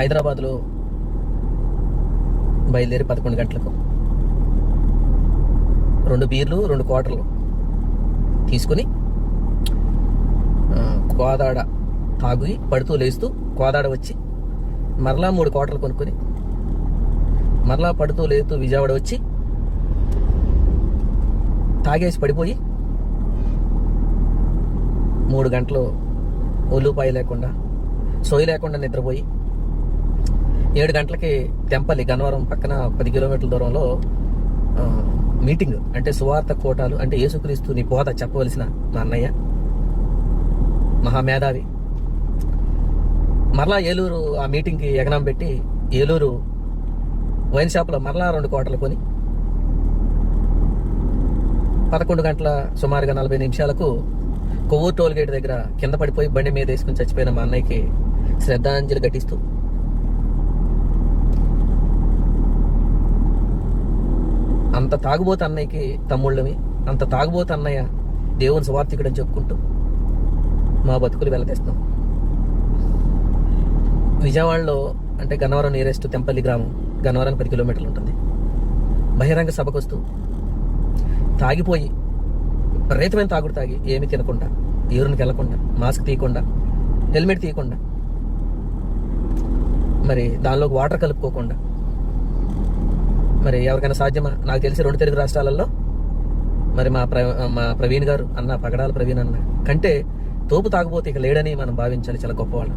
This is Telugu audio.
హైదరాబాద్లో బయలుదేరి 11 గంటలకు 2 బీర్లు 2 క్వార్టర్లు తీసుకుని కోదాడ తాగి పడుతూ లేస్తూ కోదాడ వచ్చి మరలా 3 క్వార్టర్లు కొనుక్కొని మరలా పడుతూ లేస్తూ విజయవాడ వచ్చి తాగేసి పడిపోయి 3 గంటలు ఒళ్ళుపాయి లేకుండా సోయి లేకుండా నిద్రపోయి 7 గంటలకి తెంపల్లి గన్నవరం పక్కన 10 కిలోమీటర్ల దూరంలో మీటింగ్, అంటే సువార్త కోటాలు, అంటే యేసుక్రీస్తు నీ బోధ చెప్పవలసిన మా అన్నయ్య మహామేధావి మరలా ఏలూరు ఆ మీటింగ్కి ఎగనం పెట్టి ఏలూరు వైన్ షాప్లో మరలా 2 క్వార్టర్లు కొని 11 గంటల సుమారుగా 40 నిమిషాలకు కొవ్వూరు టోల్ గేట్ దగ్గర కింద పడిపోయి బండి మీద వేసుకుని చచ్చిపోయిన మా అన్నయ్యకి శ్రద్ధాంజలి ఘటిస్తూ అంత తాగుబోతు అన్నయ్యకి తమ్ముళ్ళమి, అంత తాగుబోతు అన్నయ్య దేవుని సువార్థికుడని చెప్పుకుంటూ మా బతుకులు వెళ్లతీస్తాం. విజయవాడలో అంటే గన్నవరం నియరెస్ట్ తెంపల్లి గ్రామం, గన్నవరానికి 10 కిలోమీటర్లు ఉంటుంది. బహిరంగ సభకు వస్తూ తాగిపోయి విపరీతమైన తాగుడు తాగి ఏమి తినకుండా, యూరిన్కి వెళ్లకుండా, మాస్క్ తీయకుండా, హెల్మెట్ తీయకుండా, మరి దానిలోకి వాటర్ కలుపుకోకుండా, మరి ఎవరికైనా సాధ్యమా? నాకు తెలిసి 2 తెలుగు రాష్ట్రాలలో మరి మా ప్రవీణ్ గారు అన్న, పగడాల ప్రవీణ్ అన్న కంటే తోపు తాగుబోతే ఇక లేడని మనం భావించాలి. చాలా గొప్పవాళ్ళం.